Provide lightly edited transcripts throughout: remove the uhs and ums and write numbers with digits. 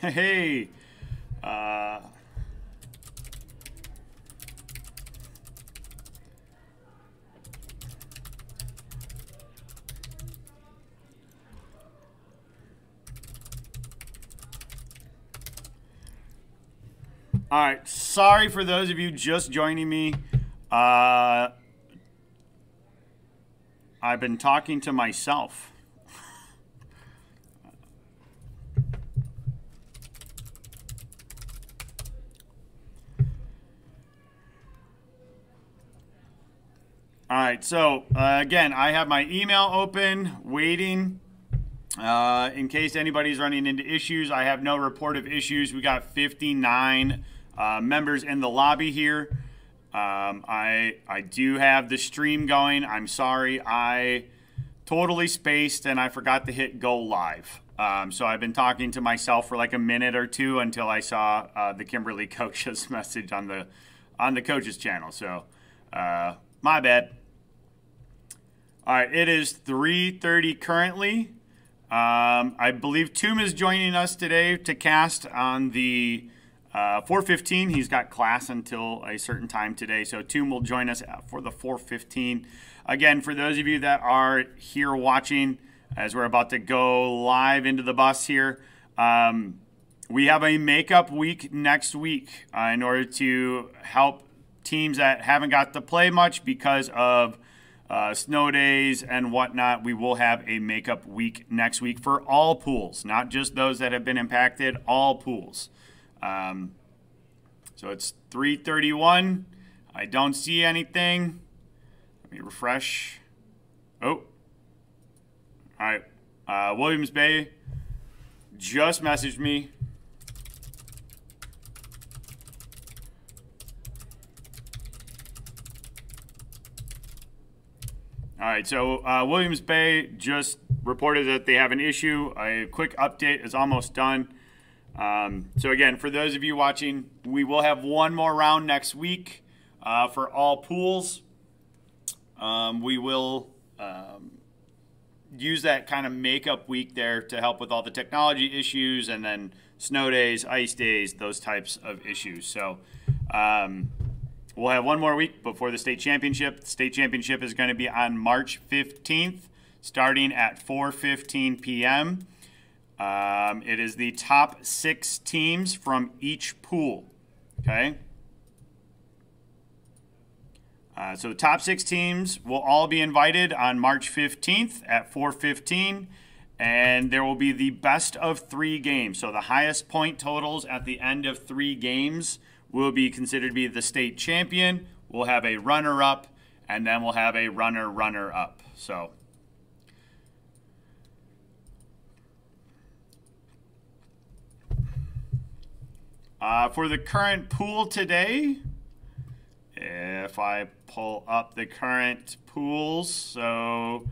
Hey. Uh, all right. Sorry for those of you just joining me. I've been talking to myself. All right, so again, I have my email open, waiting. In case anybody's running into issues, I have no report of issues. We got 59 members in the lobby here. I do have the stream going. I'm sorry, I totally spaced and I forgot to hit go live. So I've been talking to myself for like a minute or two until I saw the Kimberly coach's message on the coach's channel. So my bad. All right, it is 3:30 currently. I believe Toom is joining us today to cast on the 4:15. He's got class until a certain time today, so Toom will join us for the 4:15. Again, for those of you that are here watching, as we're about to go live into the bus here, we have a makeup week next week in order to help teams that haven't got to play much because of snow days and whatnot. We will have a makeup week next week for all pools, not just those that have been impacted, all pools. So it's 3:31. I don't see anything. Let me refresh. Oh. All right. Williams Bay just messaged me. All right, so Williams Bay just reported that they have an issue. A quick update is almost done. So again, for those of you watching, we will have one more round next week for all pools. We will use that kind of makeup week there to help with all the technology issues and then snow days, ice days, those types of issues. So we'll have one more week before the state championship. The state championship is going to be on March 15th, starting at 4:15 p.m. It is the top 6 teams from each pool, okay? So the top 6 teams will all be invited on March 15th at 4:15, and there will be the best of 3 games. So the highest point totals at the end of 3 games will be considered to be the state champion. We'll have a runner-up, and then we'll have a runner-up. So for the current pool today, if I pull up the current pools, so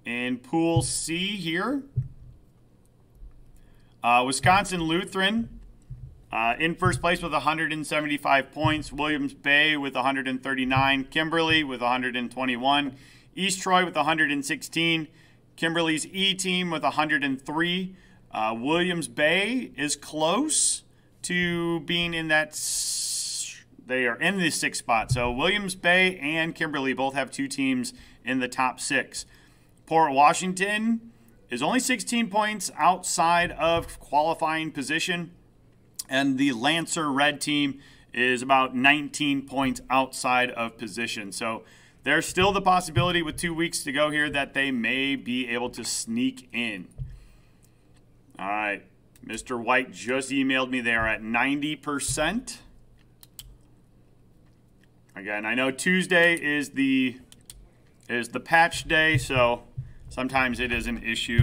in Pool C here, Wisconsin Lutheran in first place with 175 points, Williams Bay with 139, Kimberly with 121, East Troy with 116, Kimberly's E team with 103. Williams Bay is close to being in that. They are in the 6th spot. So Williams Bay and Kimberly both have 2 teams in the top 6. Port Washington is only 16 points outside of qualifying position. And the Lancer Red team is about 19 points outside of position. So there's still the possibility with 2 weeks to go here that they may be able to sneak in. All right. Mr. White just emailed me. They are at 90%. Again, I know Tuesday is the patch day, so sometimes it is an issue.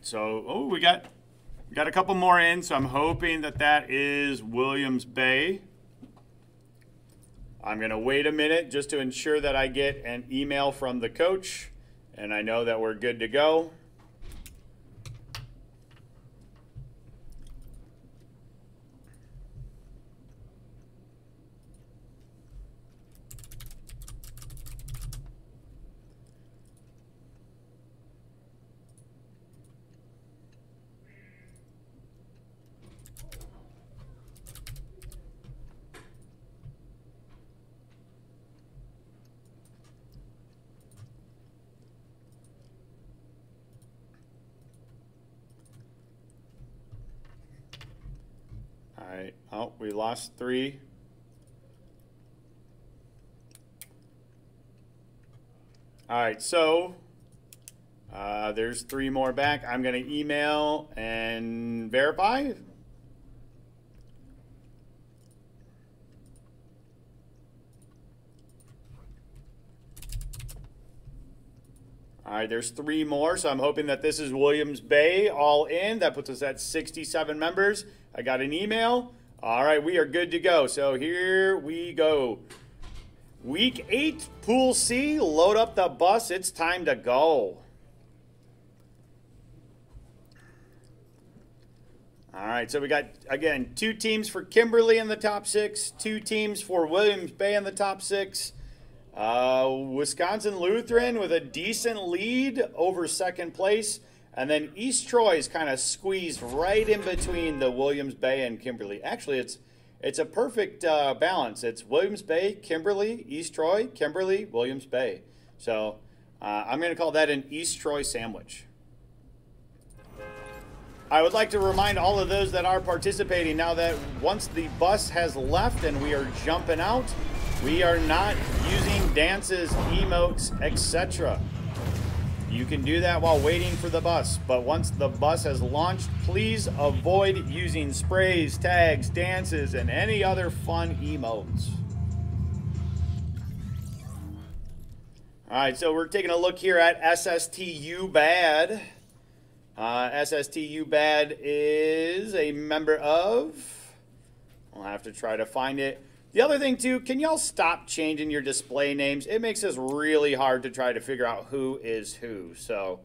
So, we got a couple more in, so I'm hoping that is Williams Bay I'm going to wait a minute just to ensure that I get an email from the coach, and I know that we're good to go. All right. Oh, we lost 3. All right, so there's 3 more back. I'm going to email and verify. All right, there's 3 more, so I'm hoping that this is Williams Bay all in. That puts us at 67 members. I got an email. All right, we are good to go. So here we go. Week 8, Pool C, load up the bus. It's time to go. All right, so we got, again, 2 teams for Kimberly in the top 6, 2 teams for Williams Bay in the top 6. Wisconsin Lutheran with a decent lead over second place. And then East Troy is kind of squeezed right in between the Williams Bay and Kimberly. Actually, it's a perfect balance. It's Williams Bay, Kimberly, East Troy, Kimberly, Williams Bay. So I'm going to call that an East Troy sandwich. I would like to remind all of those that are participating now that once the bus has left and we are jumping out, we are not using dances, emotes, etc. You can do that while waiting for the bus, but once the bus has launched, please avoid using sprays, tags, dances, and any other fun emotes. All right, so we're taking a look here at SSTU Bad. SSTU Bad is a member of, I'll have to try to find it. The other thing, too, can y'all stop changing your display names? It makes this really hard to try to figure out who is who. So,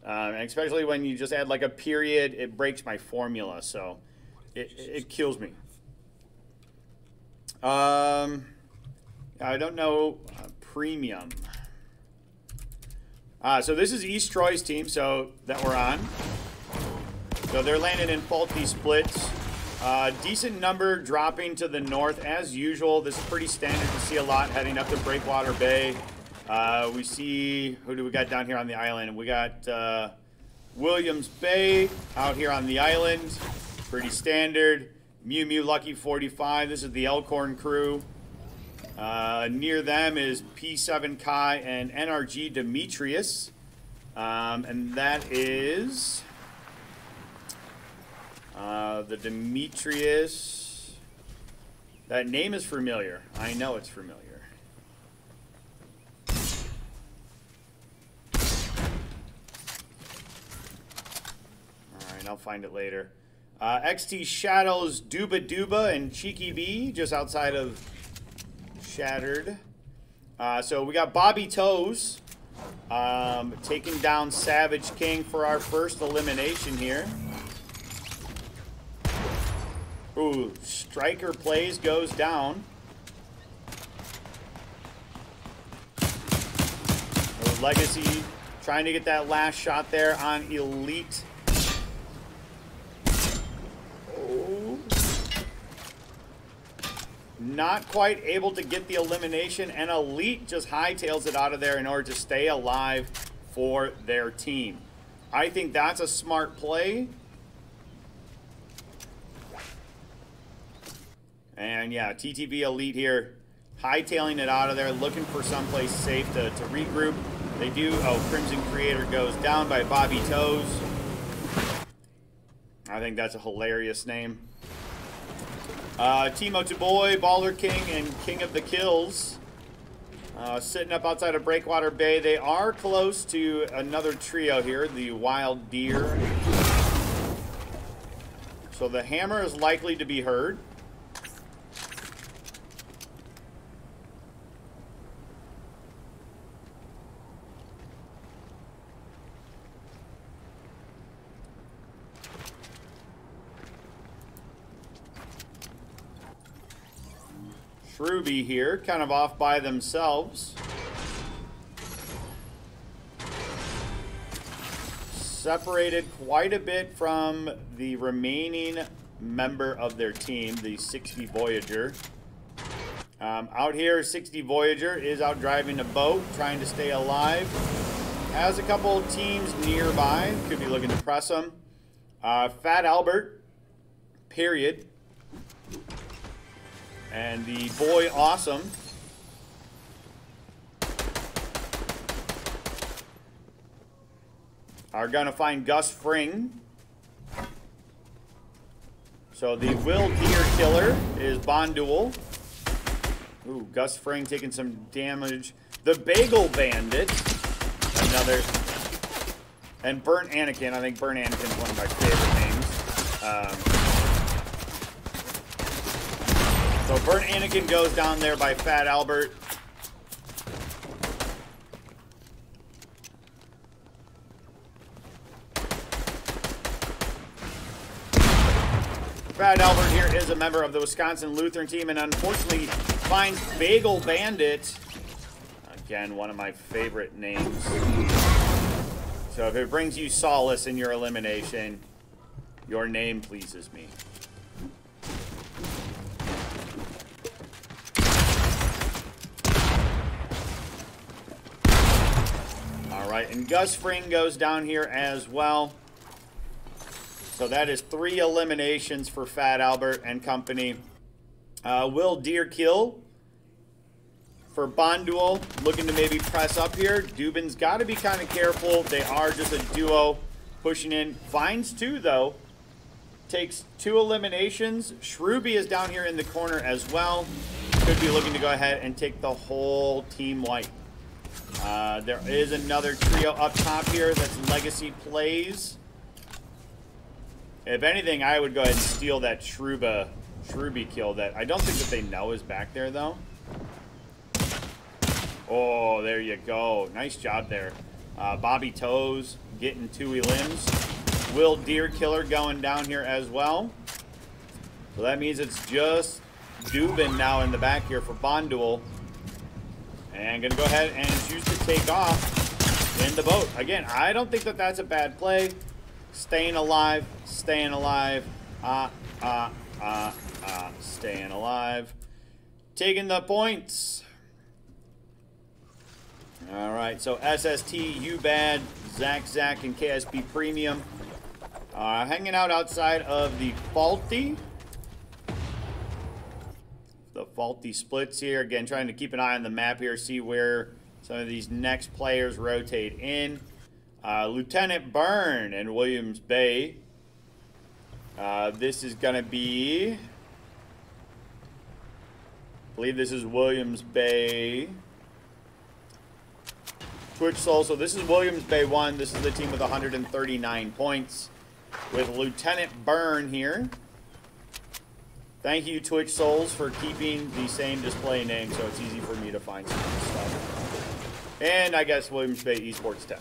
and especially when you just add like a period, it breaks my formula. So, it kills me. I don't know. Premium. So this is East Troy's team, so that we're on. So they're landing in faulty splits. Decent number dropping to the north as usual. This is pretty standard to see a lot heading up to Breakwater Bay. We see, who do we got down here on the island? We got Williams Bay out here on the island. Pretty standard. Mew Mew Lucky 45. This is the Elkhorn crew. Near them is P7 Kai and NRG Demetrius. And that is the Demetrius. That name is familiar. I know it's familiar. Alright, I'll find it later. XT Shadows Duba Duba and Cheeky B just outside of Shattered. So we got Bobby Toes taking down Savage King for our first elimination here. Ooh, Striker plays, goes down. Legacy trying to get that last shot there on Elite. Oh. Not quite able to get the elimination, and Elite just hightails it out of there in order to stay alive for their team. I think that's a smart play. And yeah, TTV Elite here, hightailing it out of there, looking for someplace safe to regroup. They do. Oh, Crimson Creator goes down by Bobby Toes. I think that's a hilarious name. Timo Taboy, Baller King, and King of the Kills sitting up outside of Breakwater Bay. They are close to another trio here, the Wild Deer. So the hammer is likely to be heard. Shruby here, kind of off by themselves. Separated quite a bit from the remaining member of their team, the 60 Voyager. Out here, 60 Voyager is out driving a boat, trying to stay alive. Has a couple teams nearby, could be looking to press them. Fat Albert, period. And the Boy Awesome. Are going to find Gus Fring. So the Will Deer Killer is Bonduel. Ooh, Gus Fring taking some damage. The Bagel Bandit. Another. And Burnt Anakin. I think Burnt Anakin is one of my favorite names. So Burnt Anakin goes down there by Fat Albert. Fat Albert here is a member of the Wisconsin Lutheran team and unfortunately finds Bagel Bandit. Again, one of my favorite names. So if it brings you solace in your elimination, your name pleases me. All right, and Gus Fring goes down here as well. So that is 3 eliminations for Fat Albert and company. Will Deer Kill for Bonduel, looking to maybe press up here. Dubin's got to be kind of careful. They are just a duo pushing in. Finds 2, though. Takes 2 eliminations. Shruby is down here in the corner as well. Could be looking to go ahead and take the whole team white. There is another trio up top here that's Legacy Plays. If anything, I would go ahead and steal that Shruby kill that I don't think that they know is back there, though. Oh, there you go. Nice job there. Bobby Toes getting 2 elims. Will Deer Killer going down here as well. So that means it's just Dubin now in the back here for Bonduel. And going to go ahead and choose to take off in the boat. Again, I don't think that that's a bad play. Staying alive, staying alive, staying alive. Taking the points. All right, so SST, UBAD, Zach, and KSP Premium hanging out outside of the Faulty. The Faulty splits here. Again, trying to keep an eye on the map here, see where some of these next players rotate in. Lieutenant Byrne and Williams Bay. This is going to be, I believe this is Williams Bay. Twitch Soul. So this is Williams Bay 1. This is the team with 139 points with Lieutenant Byrne here. Thank you, Twitch Souls, for keeping the same display name so it's easy for me to find some stuff. And I guess Williams Bay Esports 10.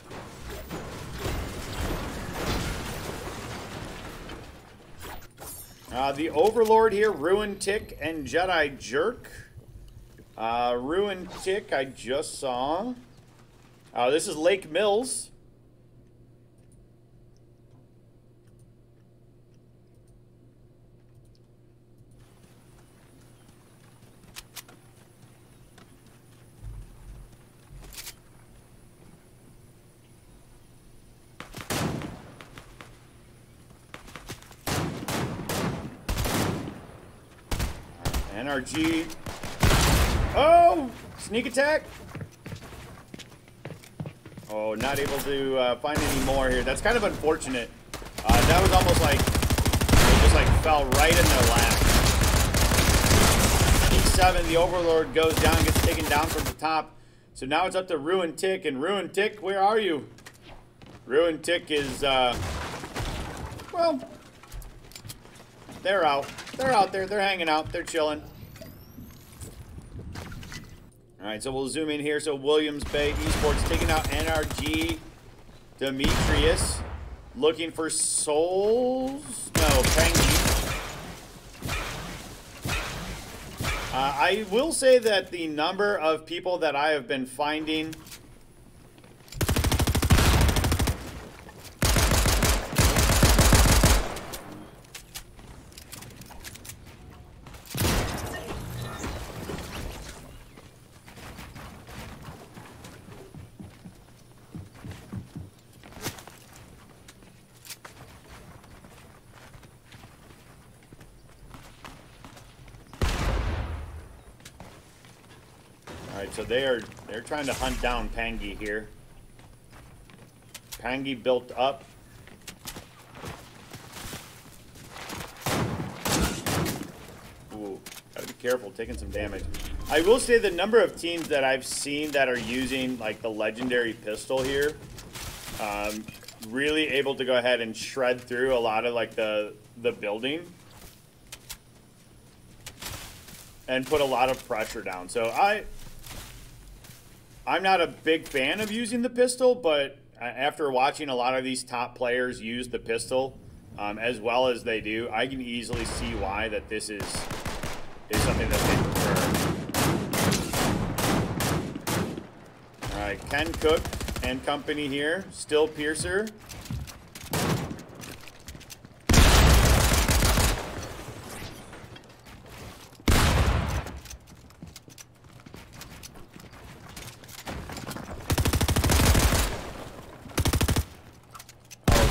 The Overlord here, Ruin Tick and Jedi Jerk. Ruin Tick, I just saw. This is Lake Mills. NRG. Oh! Sneak attack. Oh, not able to find any more here. That's kind of unfortunate. That was almost like it just like fell right in their lap. E7, the Overlord goes down, gets taken down from the top. So now it's up to Ruin Tick. And Ruin Tick, where are you? Ruin Tick is, well, they're out. They're out there. They're hanging out. They're chilling. All right, so we'll zoom in here. So Williams Bay Esports taking out NRG. Demetrius looking for souls. No, Pengy. I will say that the number of people that I have been finding so they're trying to hunt down Pangy here. Pangy built up. Ooh, gotta be careful, taking some damage. I will say the number of teams that I've seen that are using like the legendary pistol here, really able to go ahead and shred through a lot of like the building and put a lot of pressure down. So I'm not a big fan of using the pistol, but after watching a lot of these top players use the pistol as well as they do, I can easily see why that this is something that they prefer. All right, Ken Cook and company here, still Piercer.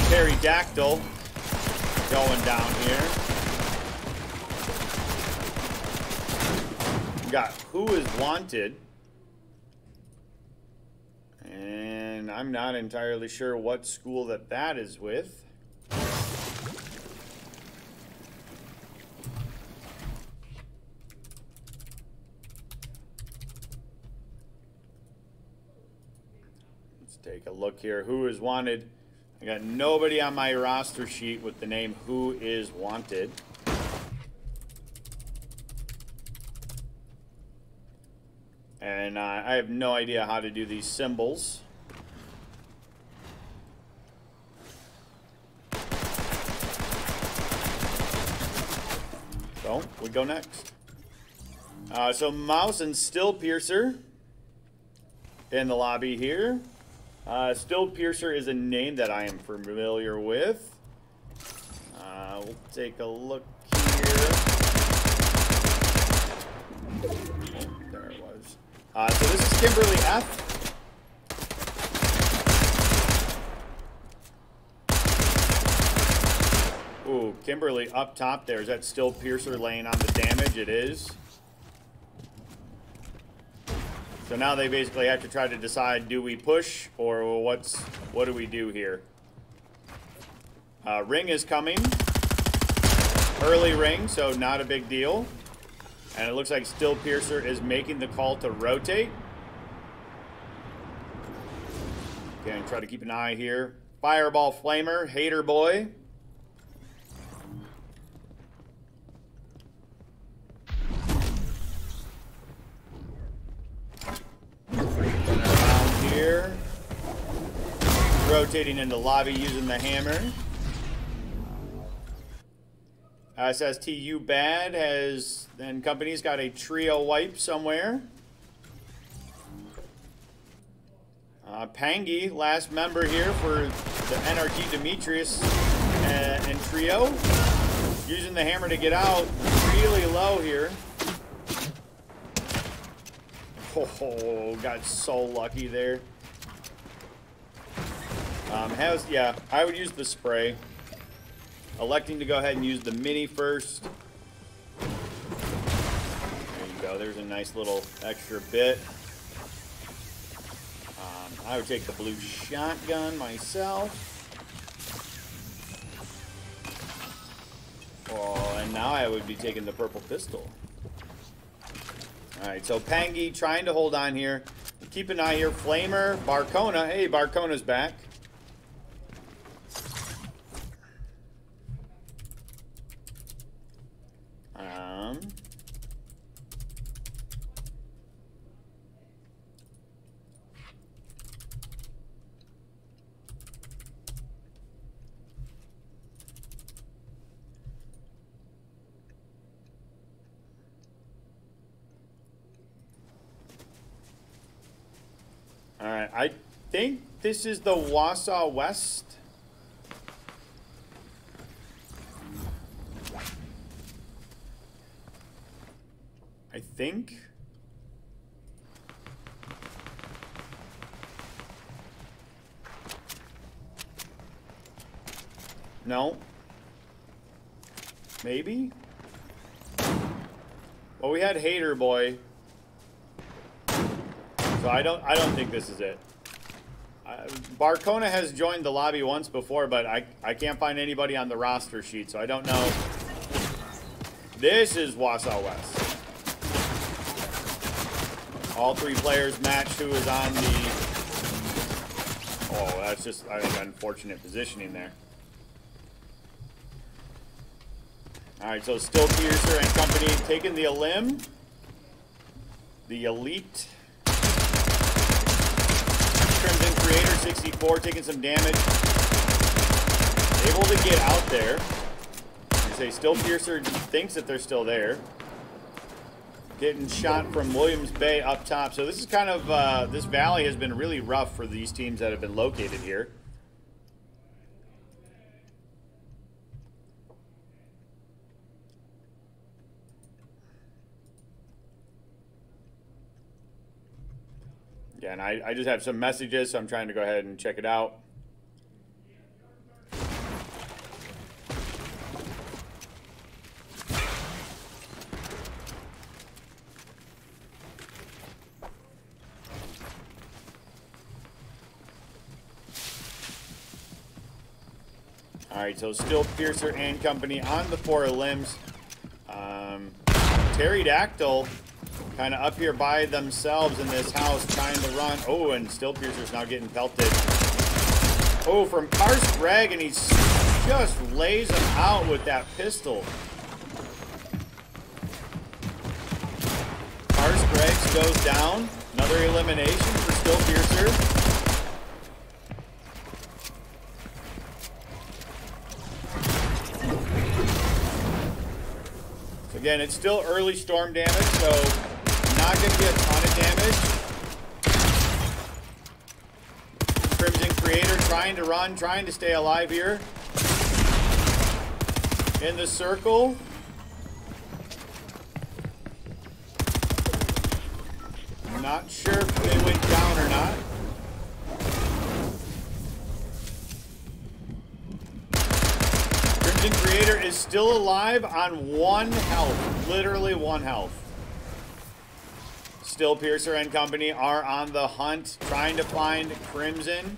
Pterodactyl going down here. We got Who Is Wanted. And I'm not entirely sure what school that is with. Let's take a look here. Who Is Wanted? I got nobody on my roster sheet with the name Who Is Wanted. And I have no idea how to do these symbols. So, we go next. So, Mouse and Still Piercer in the lobby here. Still Piercer is a name that I am familiar with. We'll take a look here. Oh, there it was. So this is Kimberly F. Ooh, Kimberly up top there. Is that Still Piercer laying on the damage? It is. So now they basically have to try to decide, do we push or what do we do here? Ring is coming. Early ring, so not a big deal. And it looks like Still Piercer is making the call to rotate. Again, try to keep an eye here. Fireball Flamer, Hater Boy. Here. Rotating into lobby using the hammer. Says TU Bad has, and company's got a trio wipe somewhere. Pangy, last member here for the NRG Demetrius and trio. Using the hammer to get out. Really low here. Oh, got so lucky there. Yeah, I would use the spray. Electing to go ahead and use the mini first. There you go. There's a nice little extra bit. I would take the blue shotgun myself. Oh, and now I would be taking the purple pistol. Alright, so Pangy trying to hold on here. Keep an eye here. Flamer, Barcona. Hey, Barcona's back. I think this is the Wausau West. I think. No. Maybe? Well, we had Hater Boy. So I don't think this is it. Barcona has joined the lobby once before, but I can't find anybody on the roster sheet, so I don't know. This is Wausau West. All three players matched who is on the... Oh, that's just, I think, unfortunate positioning there. Alright, so Still Piercer and company taking the Elim. The Elite. Crimson Creator 64 taking some damage. Able to get out there. You say Still Piercer thinks that they're still there. Getting shot from Williams Bay up top. So this is kind of, this valley has been really rough for these teams that have been located here. Yeah, and I just have some messages, so I'm trying to go ahead and check it out. Alright, so Still Piercer and company on the 4 limbs. Pterodactyl kind of up here by themselves in this house trying to run. Oh, and Still Piercer's now getting pelted. Oh, from Karst Greg, and he just lays him out with that pistol. Karst Greg goes down. Another elimination for Still Piercer. Again, it's still early storm damage, so not going to be a ton of damage. Crimson Creator trying to run, trying to stay alive here. In the circle. Not sure if they went down or not. Crimson Creator is still alive on 1 health. Literally 1 health. Still Piercer and company are on the hunt, trying to find Crimson.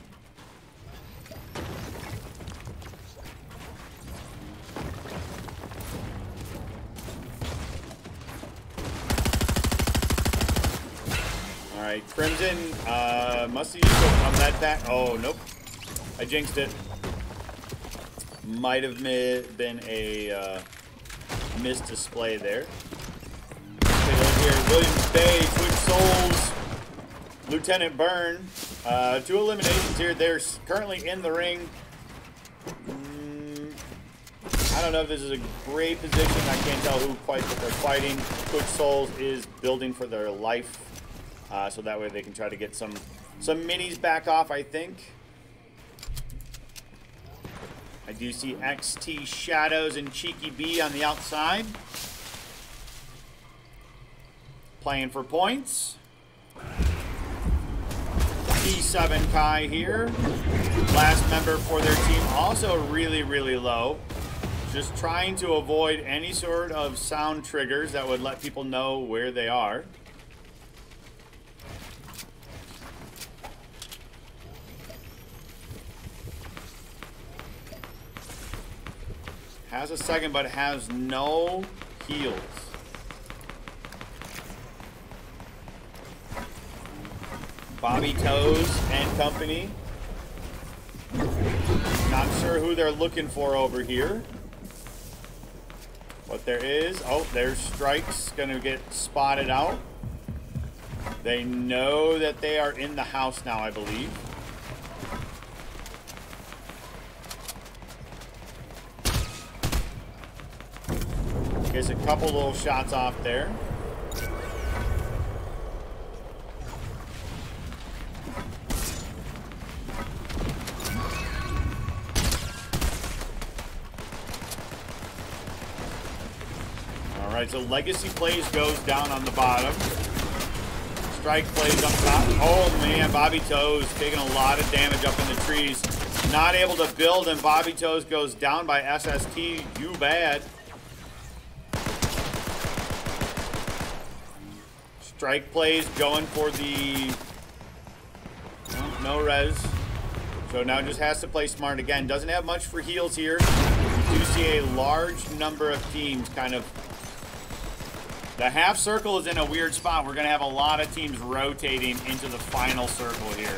Alright, Crimson must have used a med pack. Oh, nope. I jinxed it. Might have been a missed display there. Take a look here. Williams Bay, Twitch Souls, Lieutenant Byrne. 2 eliminations here. They're currently in the ring. I don't know if this is a great position. I can't tell who quite that they're fighting. Twitch Souls is building for their life. So that way they can try to get some minis back off, I think. I do see XT Shadows and Cheeky B on the outside. Playing for points. D7 Kai here. Last member for their team, also really, really low. Just trying to avoid any sort of sound triggers that would let people know where they are. Has a second, but has no heals. Bobby Toes and company. Not sure who they're looking for over here. What there is, oh, there's Strike's gonna get spotted out. They know that they are in the house now, I believe. Gets a couple little shots off there. Alright, so Legacy Plays goes down on the bottom. Strike Plays up top. Oh man, Bobby Toes taking a lot of damage up in the trees. Not able to build, and Bobby Toes goes down by SST. You bad. Strike Plays going for the... no res. So now just has to play smart again. Doesn't have much for heals here. We do see a large number of teams kind of... The half circle is in a weird spot. We're going to have a lot of teams rotating into the final circle here.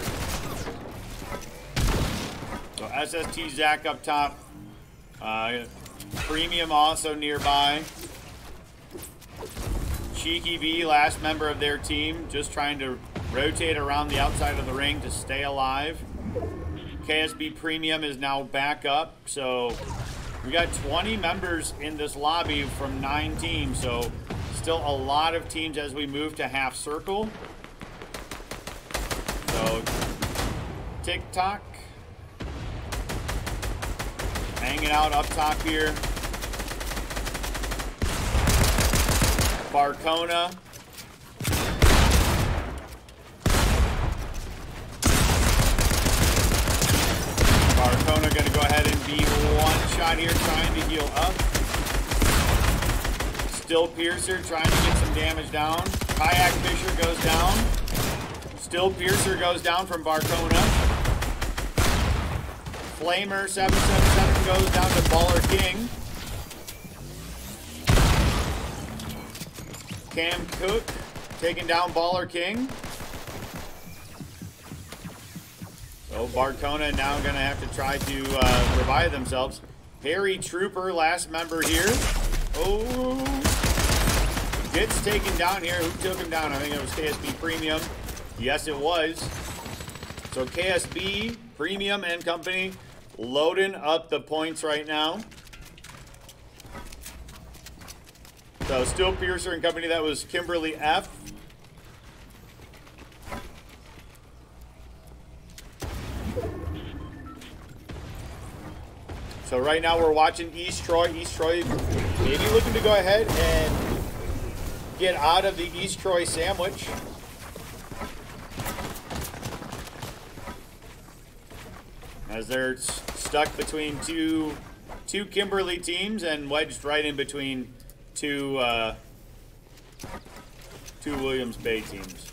So SST Zach up top. Premium also nearby. Cheeky B, last member of their team, just trying to rotate around the outside of the ring to stay alive. KSB Premium is now back up. So we got 20 members in this lobby from 9 teams. So still a lot of teams as we move to half circle. So TikTok hanging out up top here. Barcona. Barcona going to go ahead and be one shot here, trying to heal up. Still Piercer trying to get some damage down. Kayak Fisher goes down. Still Piercer goes down from Barcona. Flamer 777 goes down to Baller King. Cam Cook taking down Baller King. So Barcona now going to have to try to revive themselves. Harry Trooper, last member here. Oh, gets taken down here. Who took him down? I think it was KSB Premium. Yes, it was. So KSB Premium and company loading up the points right now. So still Piercer and company, that was Kimberly F. So right now we're watching East Troy. East Troy maybe looking to go ahead and get out of the East Troy sandwich. As they're stuck between two Kimberly teams and wedged right in between two Williams Bay teams.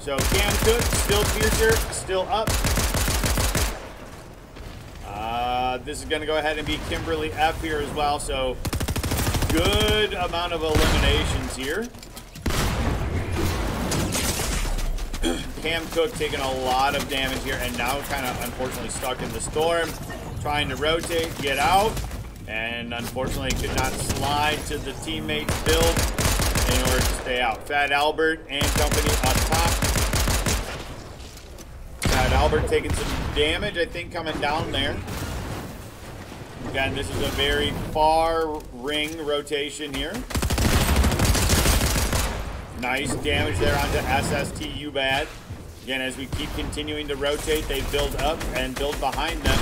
So Cam Cook, still Piercer, still up. This is going to go ahead and be Kimberly F here as well. So good amount of eliminations here. Cam Cook taking a lot of damage here and now kind of unfortunately stuck in the storm. Trying to rotate, get out. And unfortunately could not slide to the teammate's build in order to stay out. Fat Albert and company up top. Fat Albert taking some damage, I think, coming down there. Again, this is a very far ring rotation here. Nice damage there onto SST Ubad. Again, as we keep continuing to rotate, they build up and build behind them.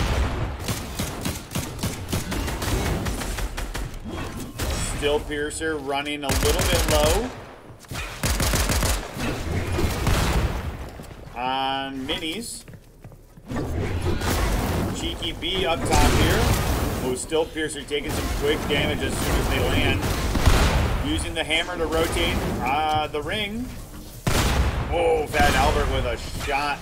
Still Piercer running a little bit low on minis. Cheeky B up top here. Oh, still Piercer taking some quick damage as soon as they land. Using the hammer to rotate the ring. Oh, Fat Albert with a shot.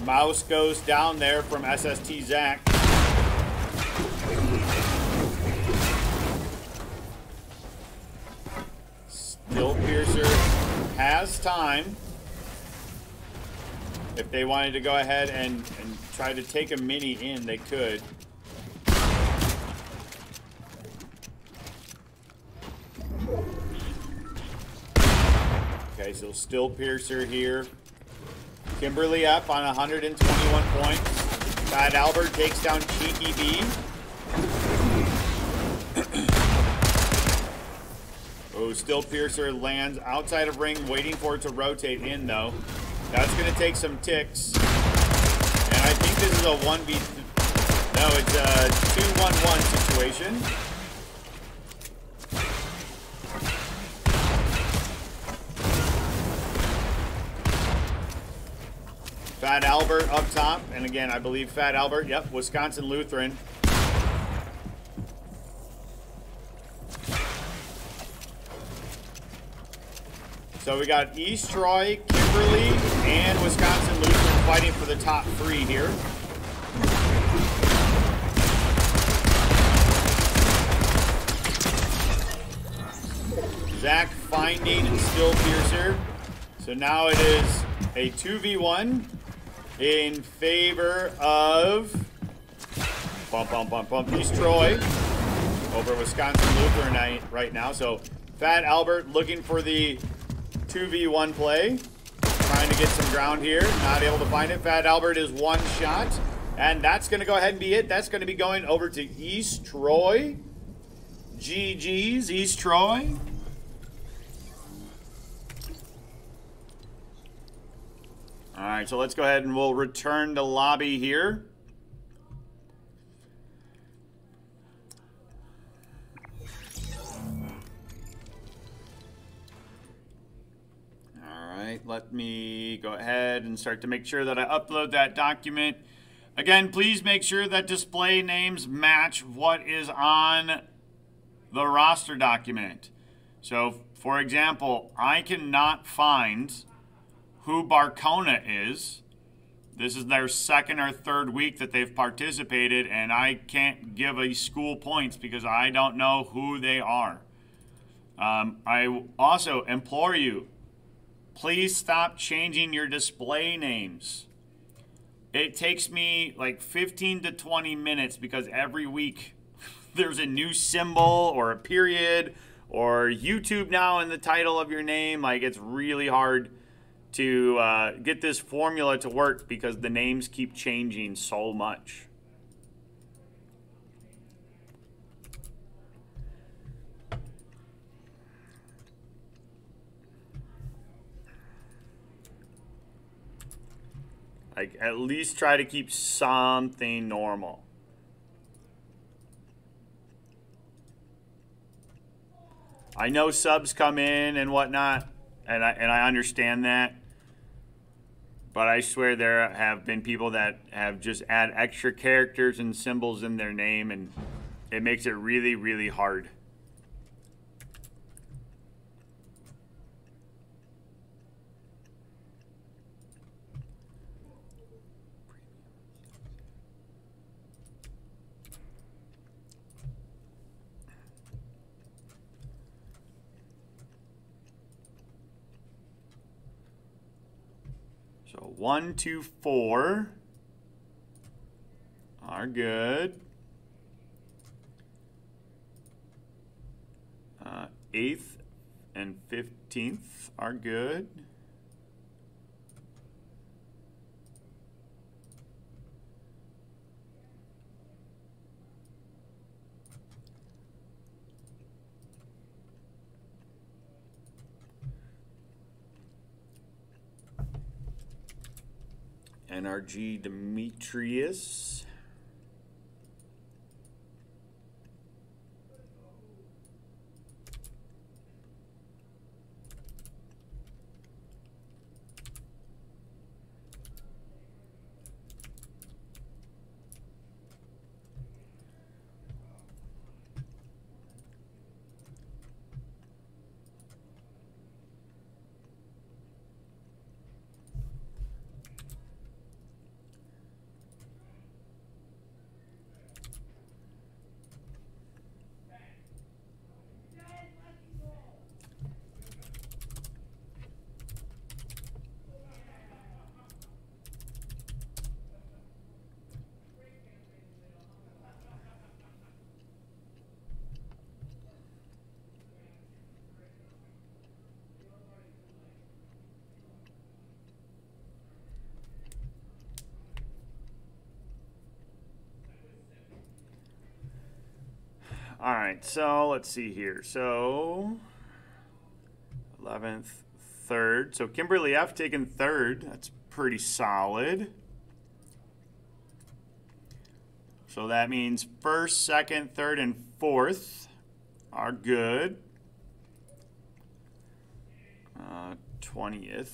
Mouse goes down there from SST Zach. Still Piercer has time. If they wanted to go ahead and try to take a mini in, they could. Okay, so still Piercer here. Kimberly up on 121 points. Fat Albert takes down Cheeky B. Oh, still Piercer lands outside of ring, waiting for it to rotate in, though. That's going to take some ticks. And I think this is a 1v... No, it's a 2-1-1 situation. Fat Albert up top. And again, I believe Fat Albert, yep, Wisconsin Lutheran. So we got East Troy, Kimberly, and Wisconsin Lutheran fighting for the top 3 here. Zach finding Stillpiercer. So now it is a 2v1 in favor of East Troy over Wisconsin Lutheran right now. So Fat Albert looking for the 2v1 play, trying to get some ground here, not able to find it. Fat Albert is 1 shot, and that's going to go ahead and be it. That's going to be going over to East Troy. GG's, East Troy. All right, so let's go ahead and we'll return to lobby here. All right, let me go ahead and start to make sure that I upload that document. Again, please make sure that display names match what is on the roster document. So, for example, I cannot find who Barcona is. This is their 2nd or 3rd week that they've participated, and I can't give a school points because I don't know who they are. I also implore you, please stop changing your display names. It takes me like 15 to 20 minutes because every week there's a new symbol or a period or YouTube now in the title of your name. Like, it's really hard to get this formula to work because the names keep changing so much. Like, at least try to keep something normal. I know subs come in and whatnot, and I understand that. But I swear there have been people that have just add extra characters and symbols in their name, and it makes it really, really hard. So 1, 2, 4 are good. 8th and 15th are good. NRG Demetrius. All right, so let's see here. So 11th, 3rd. So Kimberly F taking 3rd. That's pretty solid. So that means first, second, third, and fourth are good. 20th.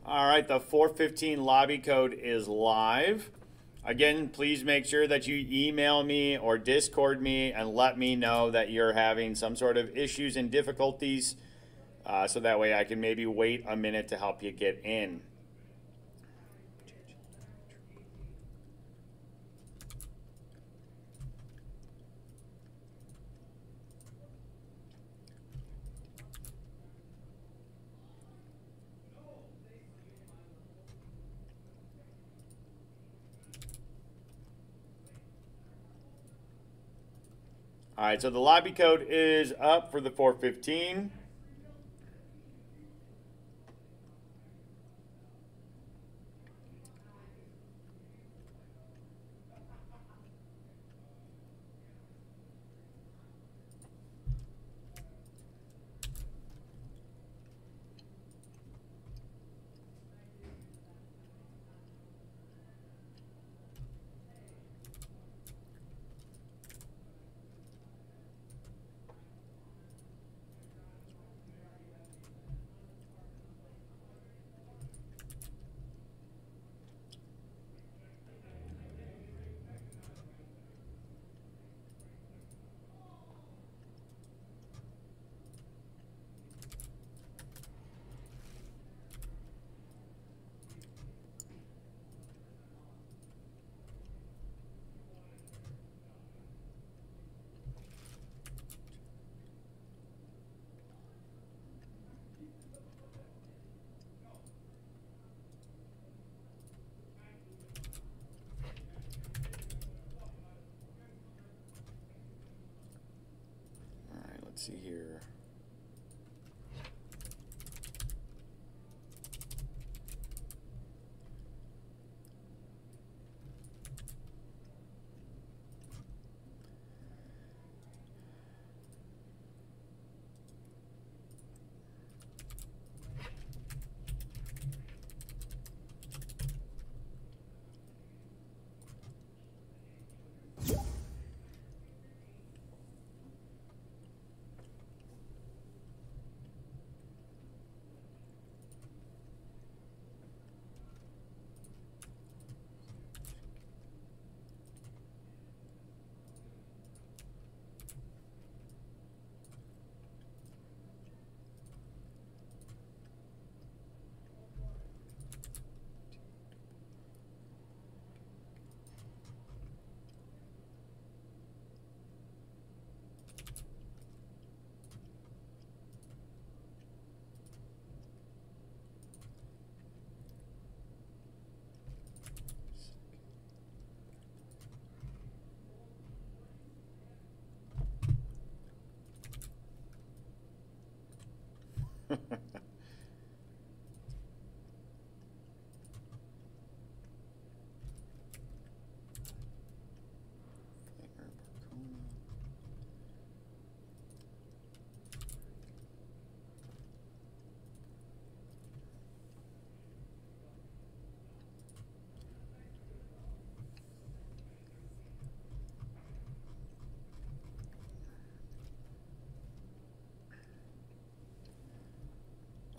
All right, the 415 lobby code is live. Again, please make sure that you email me or Discord me and let me know that you're having some sort of issues and difficulties, so that way I can maybe wait a minute to help you get in. All right, so the lobby code is up for the 415. Let's see here.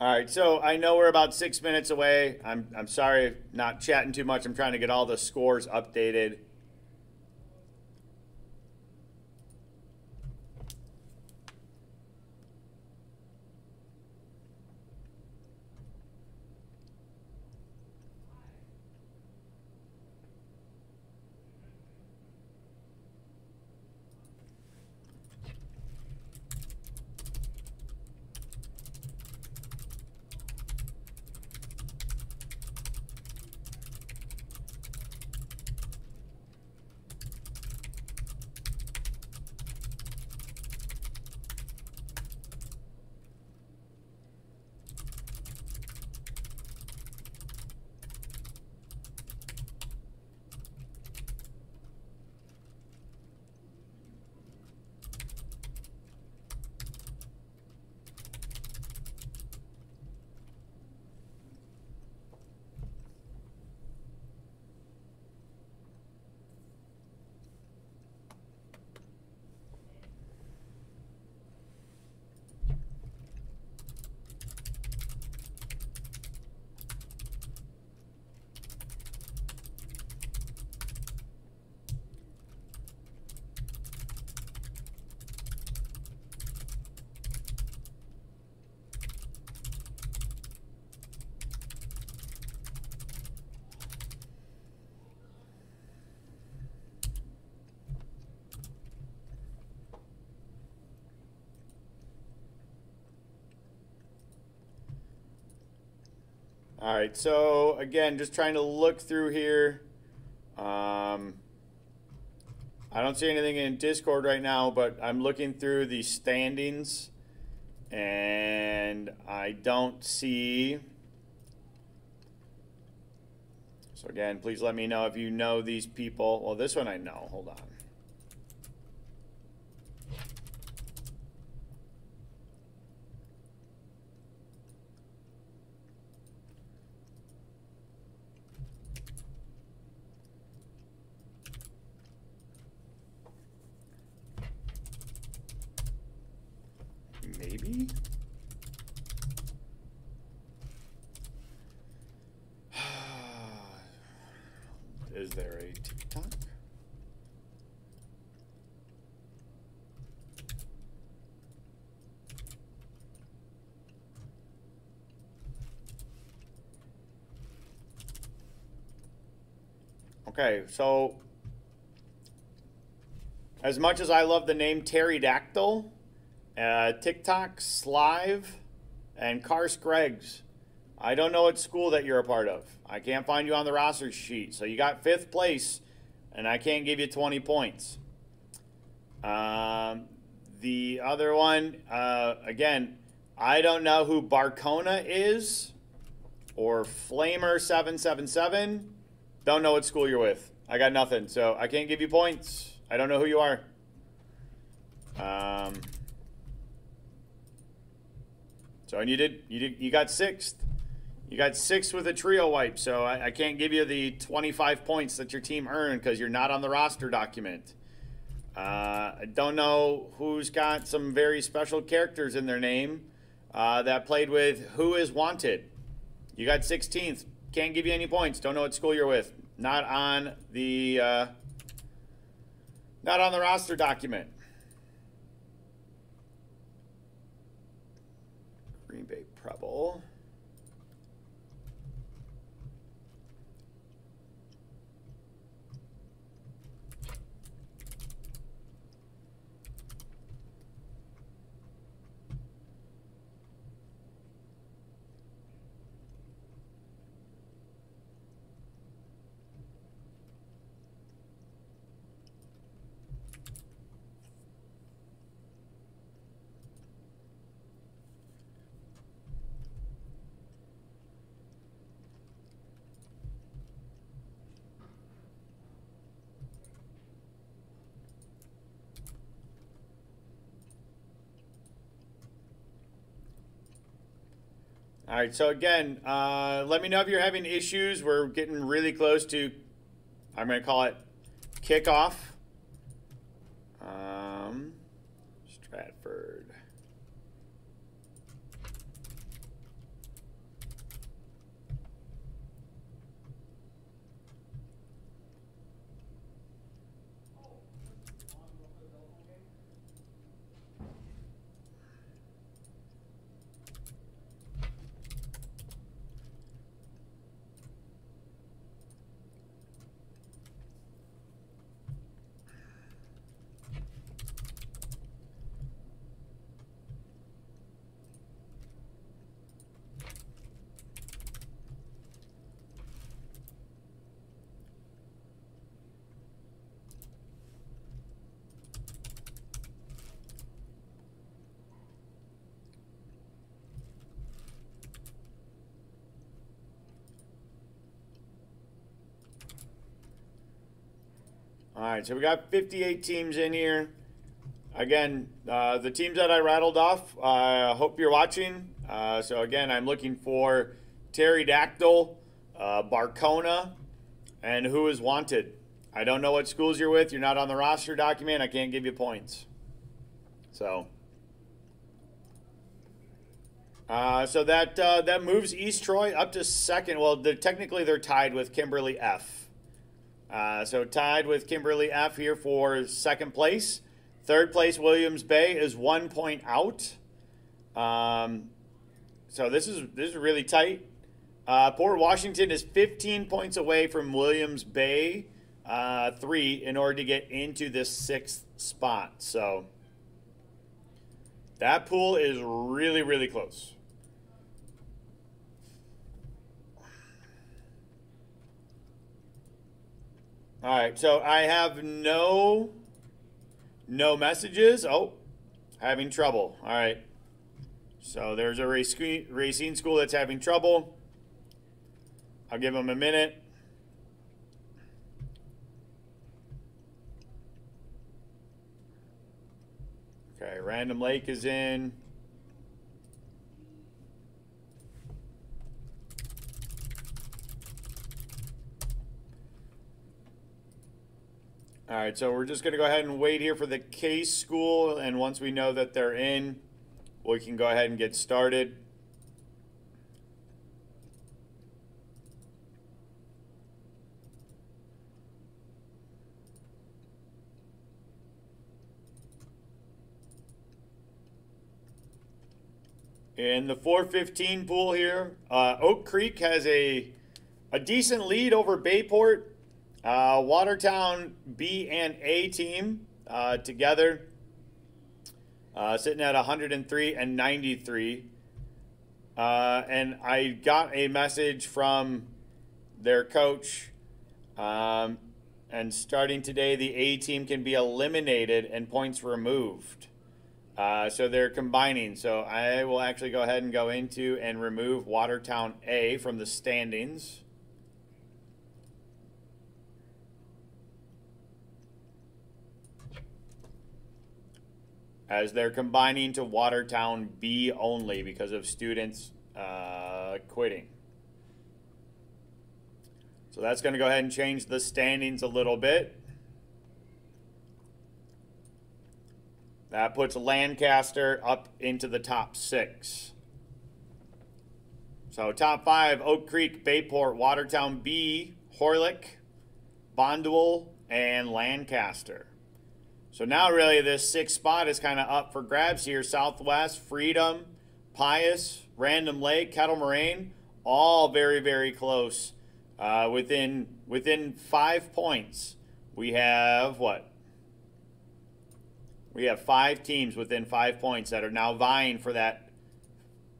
All right, so I know we're about 6 minutes away. I'm sorry, not chatting too much. I'm trying to get all the scores updated. All right, so again, just trying to look through here. I don't see anything in Discord right now, but I'm looking through the standings, and I don't see. So again, please let me know if you know these people. Well, this one I know. Hold on. Maybe? Is there a TikTok? Okay, so as much as I love the name Pterodactyl, TikTok, Slive, and Cars Greggs, I don't know what school that you're a part of. I can't find you on the roster sheet. So you got 5th place, and I can't give you 20 points. The other one, again, I don't know who Barcona is, or Flamer777. Don't know what school you're with. I got nothing, so I can't give you points. I don't know who you are. So, and you got 6th. You got 6th with a trio wipe, so I can't give you the 25 points that your team earned because you're not on the roster document. I don't know who's got some very special characters in their name that played with Who Is Wanted. You got 16th. Can't give you any points. Don't know what school you're with. Not on the roster document. Green Bay Preble. All right, so again, let me know if you're having issues. We're getting really close to, I'm going to call it kickoff. Stratford. All right, so we got 58 teams in here. Again, the teams that I rattled off, I hope you're watching. So again, I'm looking for Pterodactyl, Barcona, and Who Is Wanted. I don't know what schools you're with. You're not on the roster document. I can't give you points. So that moves East Troy up to 2nd. Well, technically they're tied with Kimberly F. So tied with Kimberly F here for 2nd place. 3rd place, Williams Bay, is 1 point out. So this is really tight. Port Washington is 15 points away from Williams Bay 3 in order to get into this 6th spot. So that pool is really, really close. All right, so I have no messages. Oh, having trouble. All right. So there's a racing school that's having trouble. I'll give them a minute. Okay, Random Lake is in. All right, so we're just going to go ahead and wait here for the Case School, and once we know that they're in, we can go ahead and get started. In the 415 pool here, Oak Creek has a decent lead over Bayport. Watertown B and A team together sitting at 103 and 93. And I got a message from their coach, and starting today, the A team can be eliminated and points removed. So they're combining. So I will actually go ahead and go into and remove Watertown A from the standings. As they're combining to Watertown B only because of students quitting. So that's going to go ahead and change the standings a little bit. That puts Lancaster up into the top 6. So top 5, Oak Creek, Bayport, Watertown B, Horlick, Bondwell, and Lancaster. So now really this 6th spot is kind of up for grabs here. Southwest, Freedom, Pius, Random Lake, Kettle Moraine, all very, very close. Within 5 points. We have what? We have 5 teams within 5 points that are now vying for that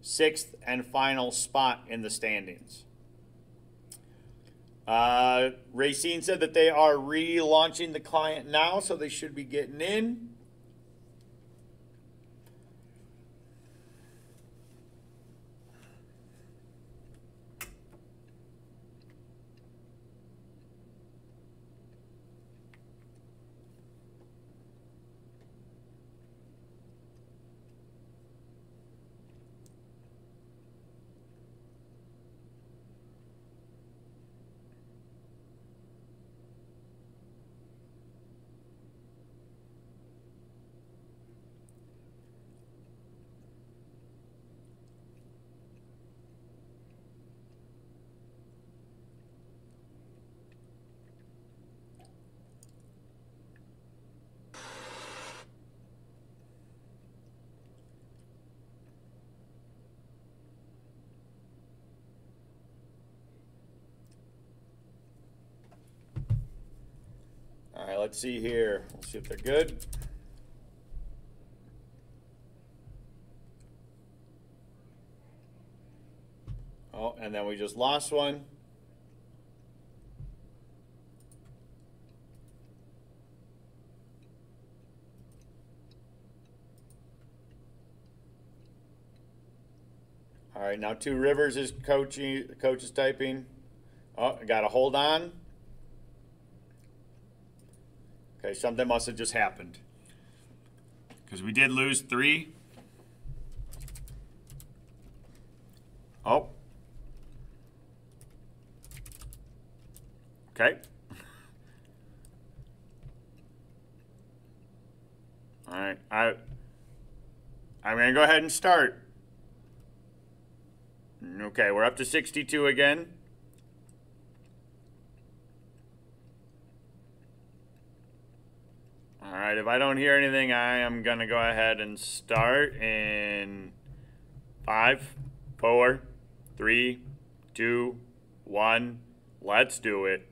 6th and final spot in the standings. Racine said that they are relaunching the client now, so they should be getting in. All right, let's see here. Let's see if they're good. Oh, and then we just lost one. All right, now Two Rivers is coaching. The coach is typing. Oh, I got to hold on. Okay, something must have just happened. Because we did lose 3. Oh. Okay. All right. I'm going to go ahead and start. Okay, we're up to 62 again. All right, if I don't hear anything, I am going to go ahead and start in 5, 4, 3, 2, 1. Let's do it.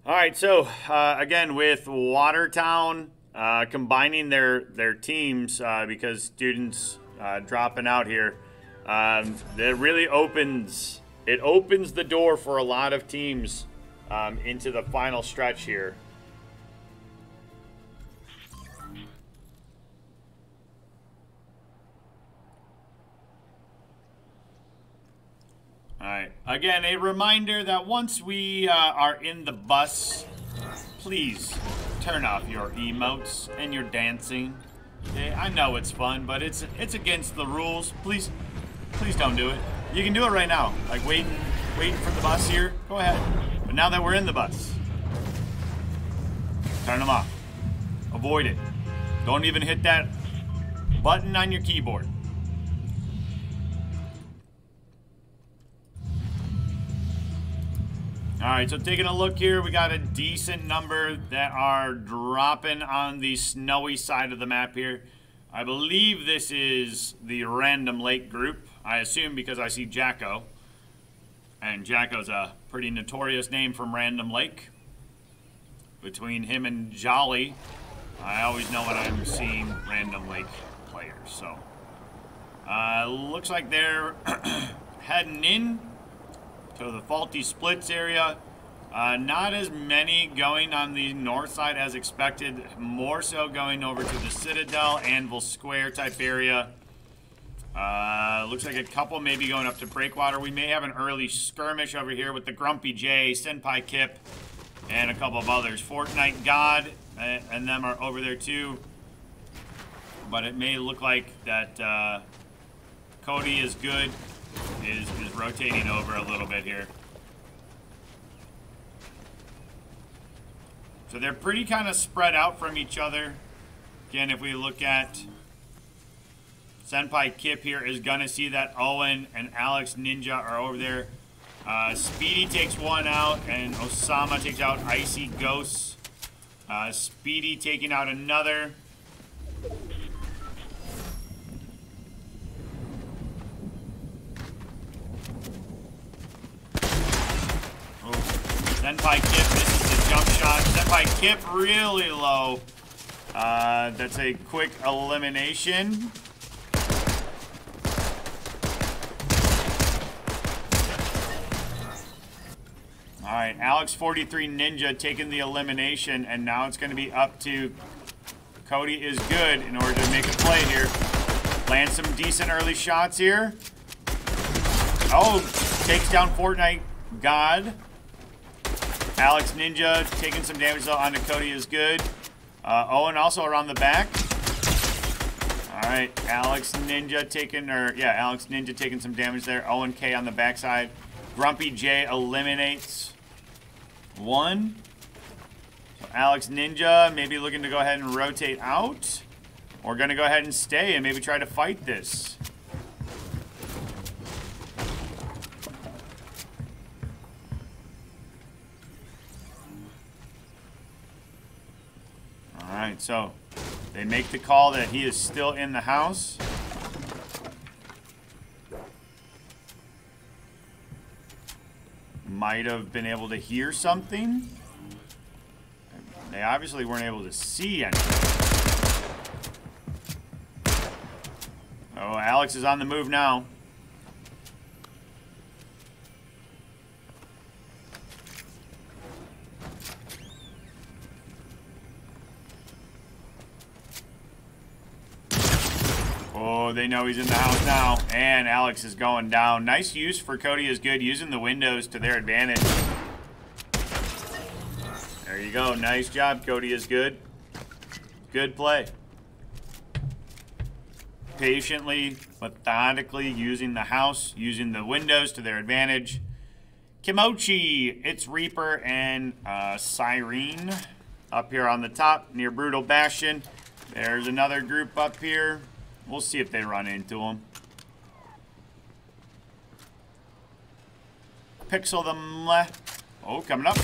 All right, so again with Watertown combining their teams because students dropping out here. That really opens the door for a lot of teams into the final stretch here. All right. Again, a reminder that once we are in the bus, please turn off your emotes and your dancing. Okay, I know it's fun, but it's against the rules. Please don't do it. You can do it right now. Like waiting for the bus here. Go ahead. But now that we're in the bus, turn them off. Avoid it. Don't even hit that button on your keyboard. All right, so taking a look here, we got a decent number that are dropping on the snowy side of the map here. I believe this is the Random Lake group. I assume because I see Jacko. And Jacko's a pretty notorious name from Random Lake. Between him and Jolly, I always know when I'm seeing Random Lake players. So, looks like they're heading in to the Faulty Splits area. Not as many going on the north side as expected. More so going over to the Citadel, Anvil Square type area. Looks like a couple maybe going up to Breakwater. We may have an early skirmish over here with the Grumpy J, Senpai Kip, and a couple of others. Fortnite God and them are over there too. But it may look like that Cody is good. Is rotating over a little bit here. So they're pretty kind of spread out from each other. Again, if we look at Senpai Kip here is going to see that Owen and Alex Ninja are over there. Speedy takes one out, and Osama takes out Icy Ghosts. Speedy taking out another. Senpai Kip misses the jump shot. Senpai Kip really low. That's a quick elimination. Alright, Alex 43 Ninja taking the elimination, and now it's going to be up to Cody is good in order to make a play here. Land some decent early shots here. Oh, takes down Fortnite God. Alex Ninja taking some damage though onto Cody is good. Owen also around the back. Alright, Alex Ninja taking some damage there. Owen K on the backside. Grumpy J eliminates one. So Alex Ninja maybe looking to go ahead and rotate out. Or going to go ahead and stay and maybe try to fight this. Alright, so they make the call that he is still in the house. Might have been able to hear something. They obviously weren't able to see anything. Oh, Alex is on the move now. Oh, they know he's in the house now. And Alex is going down. Nice use for Cody is good, using the windows to their advantage. There you go. Nice job, Cody is good. Good play. Patiently, methodically using the house, using the windows to their advantage. Kimochi, it's Reaper and Cyrene up here on the top near Brutal Bastion. There's another group up here. We'll see if they run into them. Pixel them. Oh, coming up.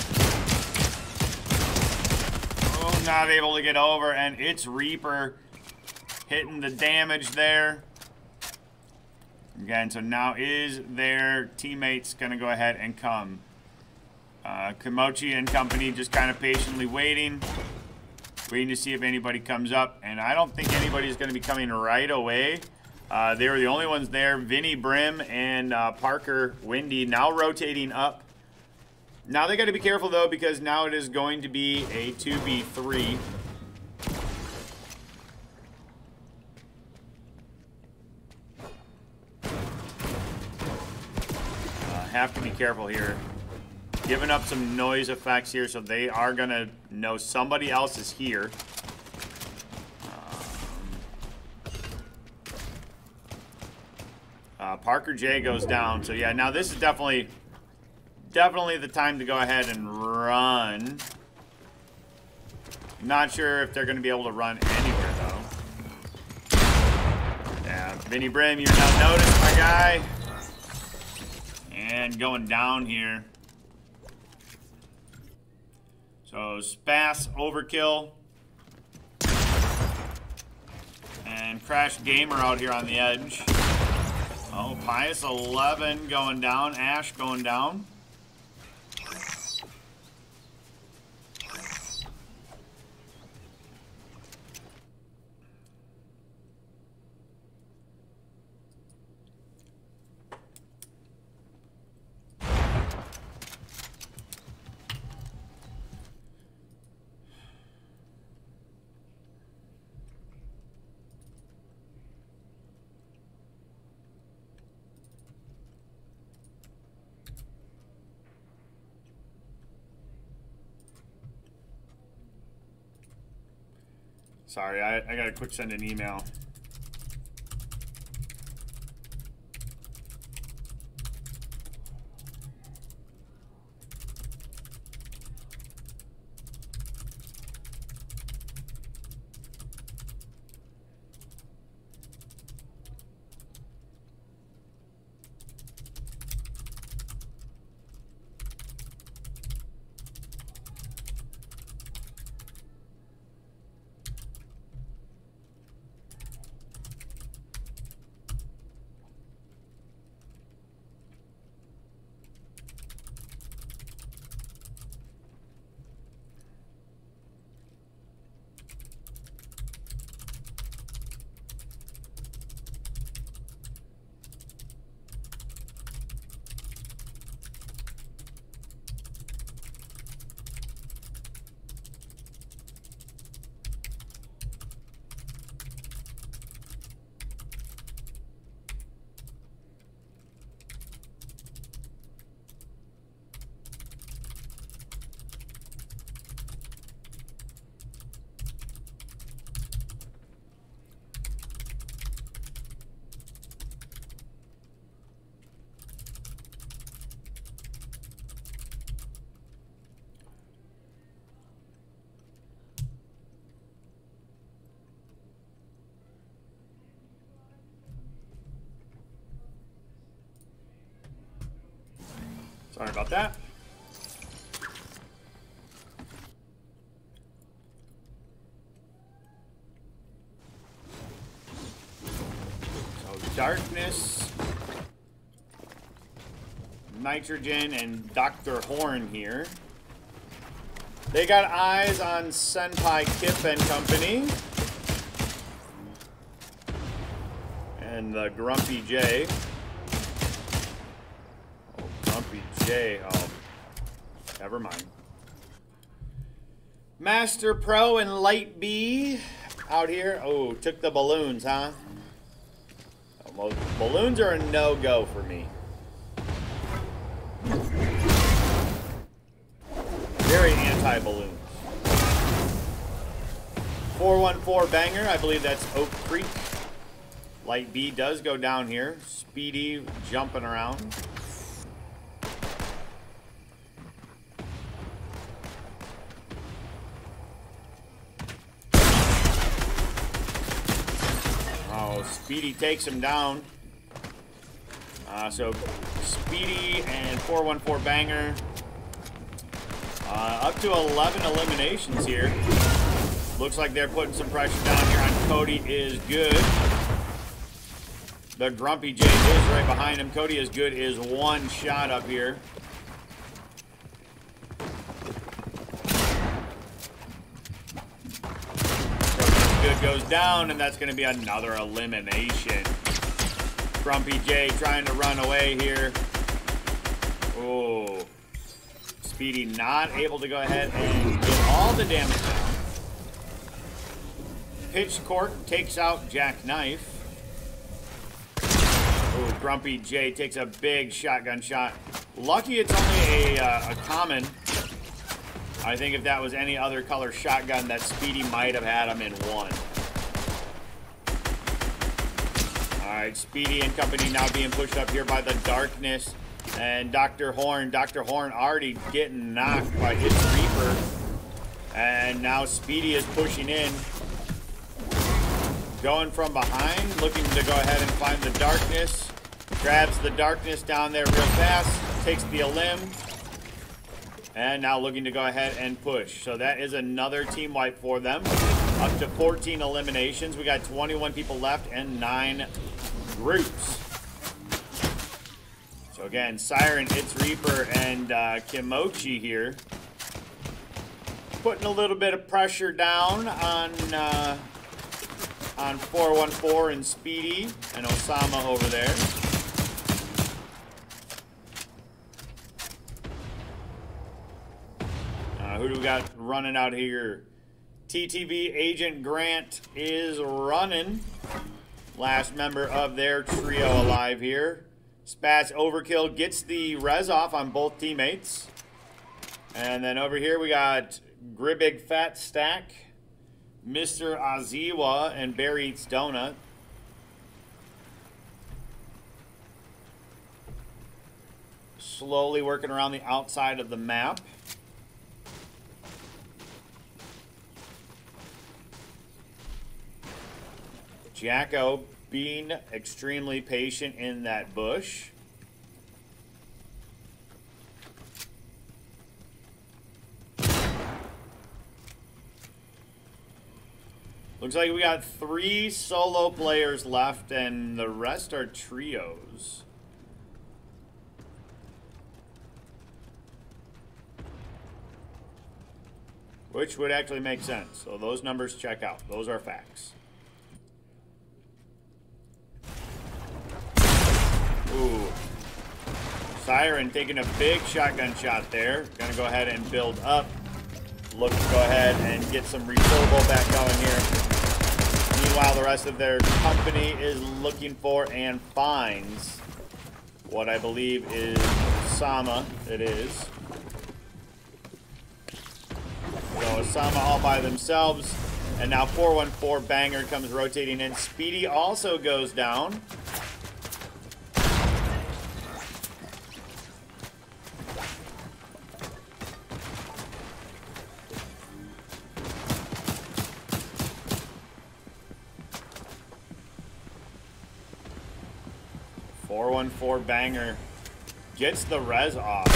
Oh, not able to get over, and it's Reaper hitting the damage there. Again, so now is their teammates going to go ahead and come. Kimochi and company just kind of patiently waiting. Waiting to see if anybody comes up, and I don't think anybody's going to be coming right away. They were the only ones there. Vinny Brim and Parker Windy now rotating up. Now they got to be careful, though, because now it is going to be a 2v3. Have to be careful here. Giving up some noise effects here, so they are going to know somebody else is here. Parker J goes down. So, yeah, now this is definitely the time to go ahead and run. Not sure if they're going to be able to run anywhere, though. Yeah, Vinny Brim, you're now noticed, my guy. And going down here. So, Spass, Overkill. And Crash Gamer out here on the edge. Oh, Pius 11 going down. Ash going down. Sorry, I gotta quick send an email. Sorry about that. So Darkness, Nitrogen, and Dr. Horn here. They got eyes on Senpai Kip and company. And the Grumpy J. Oh, never mind. Master Pro and Light B out here. Oh, took the balloons, huh? Oh, balloons are a no-go for me. Very anti-balloons. 414 banger. I believe that's Oak Creek. Light B does go down here. Speedy jumping around. Speedy takes him down. So Speedy and 414 banger. Up to 11 eliminations here. Looks like they're putting some pressure down here on Cody is good. The Grumpy J is right behind him. Cody is good is one shot up here. good goes down, and that's going to be another elimination. Grumpy J trying to run away here. Oh. Speedy not able to go ahead and get all the damage down. Pitch Cork takes out Jackknife. Oh, Grumpy J takes a big shotgun shot. Lucky it's only a common. I think if that was any other color shotgun, that Speedy might have had him in one. Alright, Speedy and company now being pushed up here by the darkness. And Dr. Horn already getting knocked by his Reaper. And now Speedy is pushing in. Going from behind, looking to go ahead and find the darkness. Grabs the darkness down there real fast. Takes the elim. And now looking to go ahead and push. So that is another team wipe for them. Up to 14 eliminations. We got 21 people left and 9 groups. So again, Siren, It's Reaper, and Kimochi here. Putting a little bit of pressure down on 414 and Speedy and Osama over there. Who do we got running out here? TTV Agent Grant is running. Last member of their trio alive here. Spats Overkill gets the res off on both teammates. And then over here we got Gribbig Fat Stack, Mr. Aziwa, and Barry Eats Donut. Slowly working around the outside of the map. Jacko being extremely patient in that bush. Looks like we got 3 solo players left and the rest are trios. Which would actually make sense. So those numbers check out. Those are facts. Ooh. Siren taking a big shotgun shot there. Gonna go ahead and build up. Look to go ahead and get some refillable back going here. Meanwhile, the rest of their company is looking for and finds what I believe is Osama. It is. So Osama all by themselves. And now 414 Banger comes rotating in. Speedy also goes down. Banger gets the res off.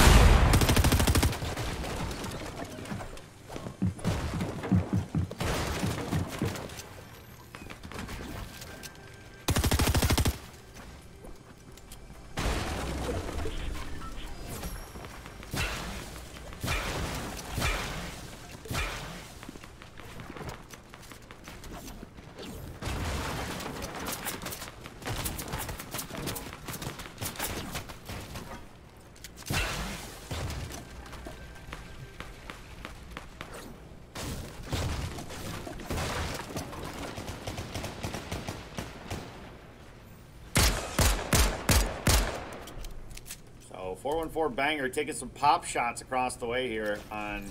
So 414 Banger taking some pop shots across the way here on,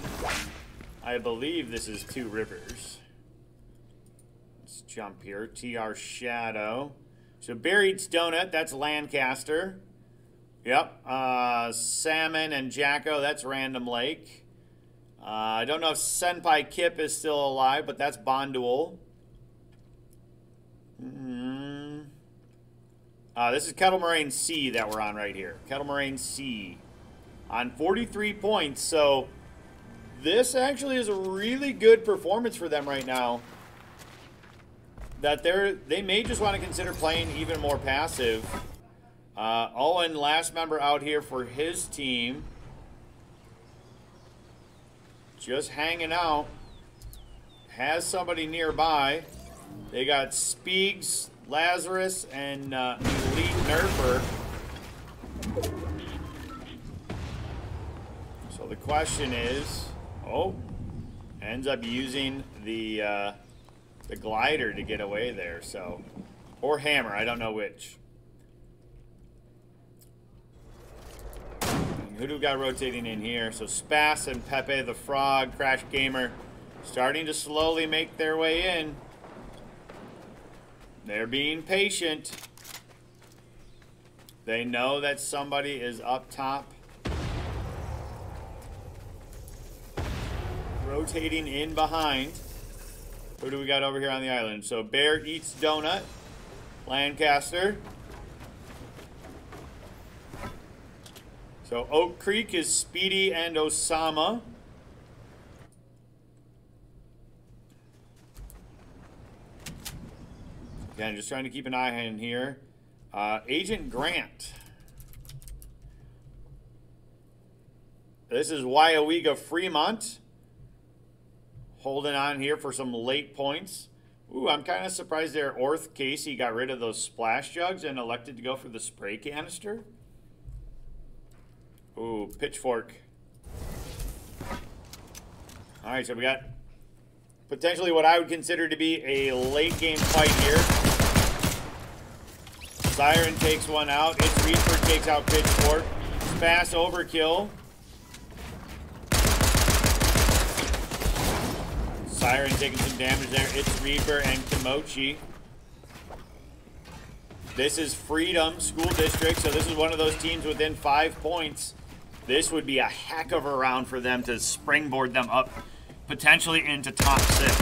I believe this is 2 Rivers. Let's jump here. TR Shadow. So Buried Donut, that's Lancaster. Yep. Salmon and Jacko, that's Random Lake. I don't know if Senpai Kip is still alive, but that's Bonduel. This is Kettle Moraine C that we're on right here. Kettle Moraine C on 43 points. So this actually is a really good performance for them right now. That they may just want to consider playing even more passive. Owen, last member out here for his team. Just hanging out. Has somebody nearby. They got Speegs, Lazarus, and Elite Nerfer. So the question is, ends up using the glider to get away there. So, or hammer, I don't know which. And who do we got rotating in here? So Spass and Pepe the Frog, Crash Gamer, starting to slowly make their way in. They're being patient. They know that somebody is up top. Rotating in behind. Who do we got over here on the island? So Bear Eats Donut, Lancaster. So Oak Creek is Speedy and Osama. Again, just trying to keep an eye on here. Agent Grant. This is Wyowega Fremont. Holding on here for some late points. Ooh, I'm kind of surprised there. Orth Casey got rid of those splash jugs and elected to go for the spray canister. Ooh, Pitchfork. All right, so we got potentially what I would consider to be a late game fight here. Siren takes one out. It's Reaper takes out Pitchfork. Fast overkill. Siren taking some damage there. It's Reaper and Kimochi. This is Freedom School District, so this is one of those teams within 5 points. This would be a heck of a round for them to springboard them up, potentially into top 6.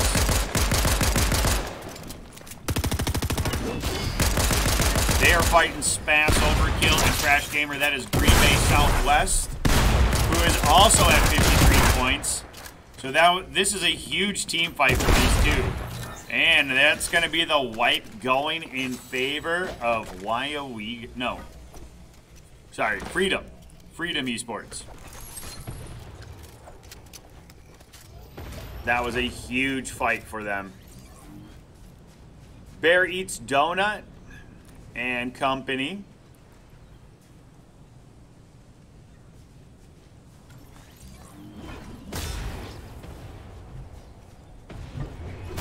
They are fighting Spass, Overkill, and Crash Gamer. That is Green Bay Southwest, who is also at 53 points. So this is a huge team fight for these two. And that's going to be the wipe going in favor of Wyowega. No. Sorry, Freedom. Freedom Esports. That was a huge fight for them. Bear Eats Donut and company.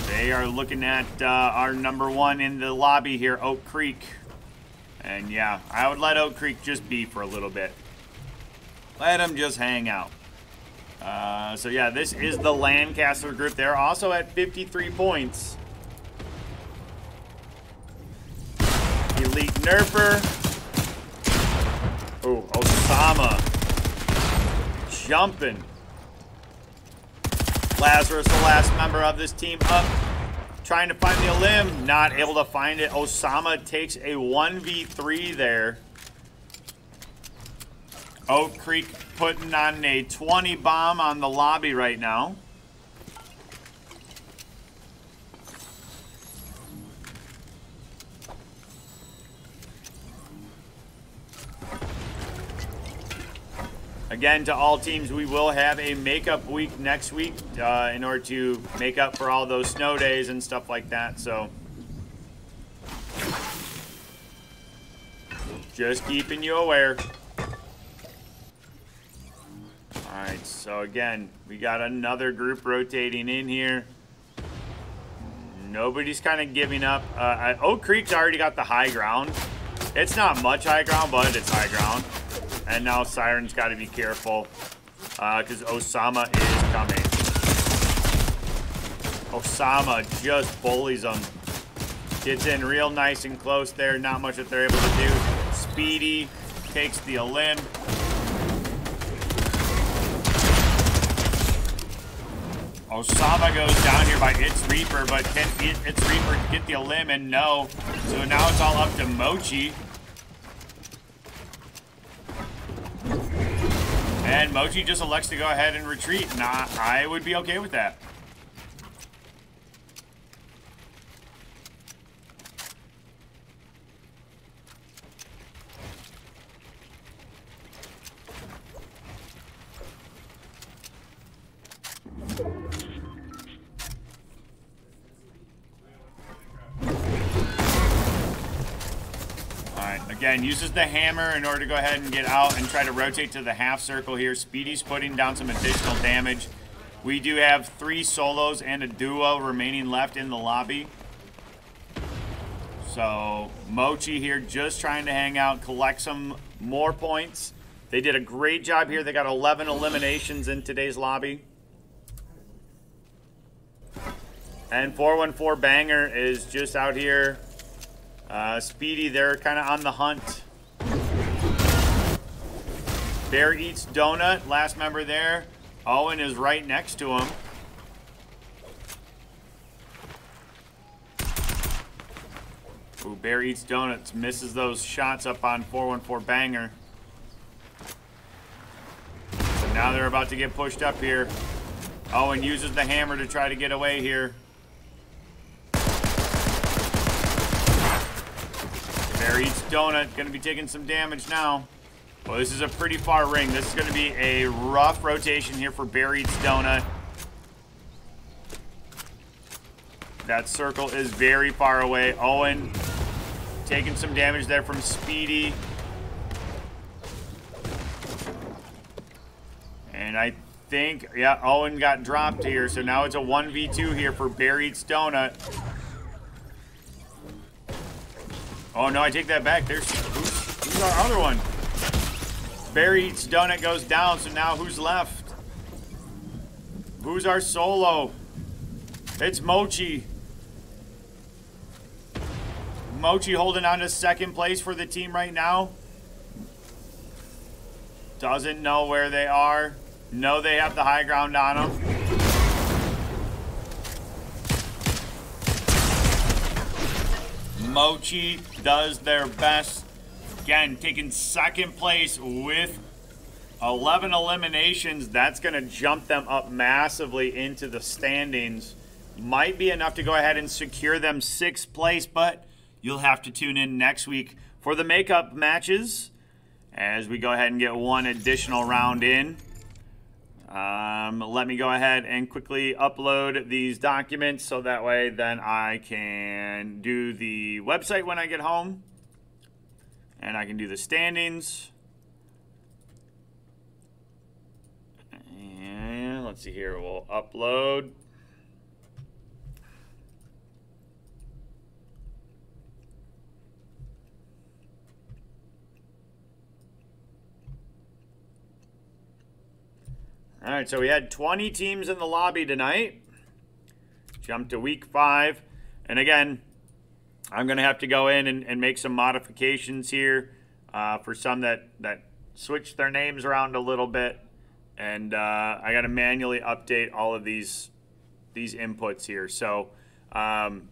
They are looking at our #1 in the lobby here, Oak Creek. And yeah, I would let Oak Creek just be for a little bit. Let them just hang out. So yeah, this is the Lancaster group. They're also at 53 points. Elite Nerfer. Oh, Osama. Jumping. Lazarus, the last member of this team, up. Trying to find the limb. Not able to find it. Osama takes a 1v3 there. Oak Creek putting on a 20 bomb on the lobby right now. Again, to all teams, we will have a makeup week next week in order to make up for all those snow days and stuff like that. So, just keeping you aware. All right, so again, we got another group rotating in here. Nobody's kind of giving up. Oak Creek's already got the high ground. It's not much high ground, but it's high ground. And now Siren's got to be careful because Osama is coming. Osama just bullies them. Gets in real nice and close there. Not much that they're able to do. Speedy takes the limb. Osama goes down here by It's Reaper, but can It's Reaper get the limb? And no. So now it's all up to Mochi. And Mochi just elects to go ahead and retreat. Nah, I would be okay with that. Again, uses the hammer in order to go ahead and get out and try to rotate to the half circle here. Speedy's putting down some additional damage. We do have 3 solos and a duo remaining left in the lobby. So Mochi here just trying to hang out, collect some more points. They did a great job here. They got 11 eliminations in today's lobby. And 414 Banger is just out here. Speedy, they're kind of on the hunt. Bear Eats Donut, last member there. Owen is right next to him. Ooh, Bear Eats Donuts misses those shots up on 414 Banger. So now they're about to get pushed up here. Owen uses the hammer to try to get away here. Bear Eats Donut going to be taking some damage now. Well, this is a pretty far ring. This is going to be a rough rotation here for Bear Eats Donut. That circle is very far away. Owen taking some damage there from Speedy. And I think, yeah, Owen got dropped here. So now it's a 1v2 here for Bear Eats Donut. Oh, no, I take that back. There's who's our other one? Bear Eats Donut goes down, so now who's left? Who's our solo? It's Mochi. Mochi holding on to second place for the team right now. Doesn't know where they are. Know they have the high ground on them. Mochi does their best. Again, taking second place with 11 eliminations. That's going to jump them up massively into the standings. Might be enough to go ahead and secure them 6th place, but you'll have to tune in next week for the makeup matches as we go ahead and get one additional round in. Let me go ahead and quickly upload these documents so that way then I can do the website when I get home. And I can do the standings. And let's see here, we'll upload. All right, so we had 20 teams in the lobby tonight. Jumped to week 5. And again, I'm going to have to go in and make some modifications here for some that switch their names around a little bit. And I got to manually update all of these inputs here. So don't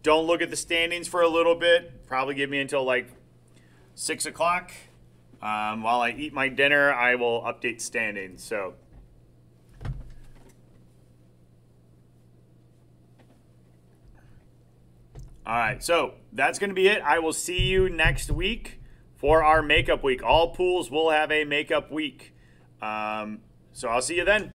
look at the standings for a little bit. Probably give me until like 6 o'clock. While I eat my dinner, I will update standings. So, all right, so that's going to be it. I will see you next week for our makeup week. All pools will have a makeup week. So I'll see you then.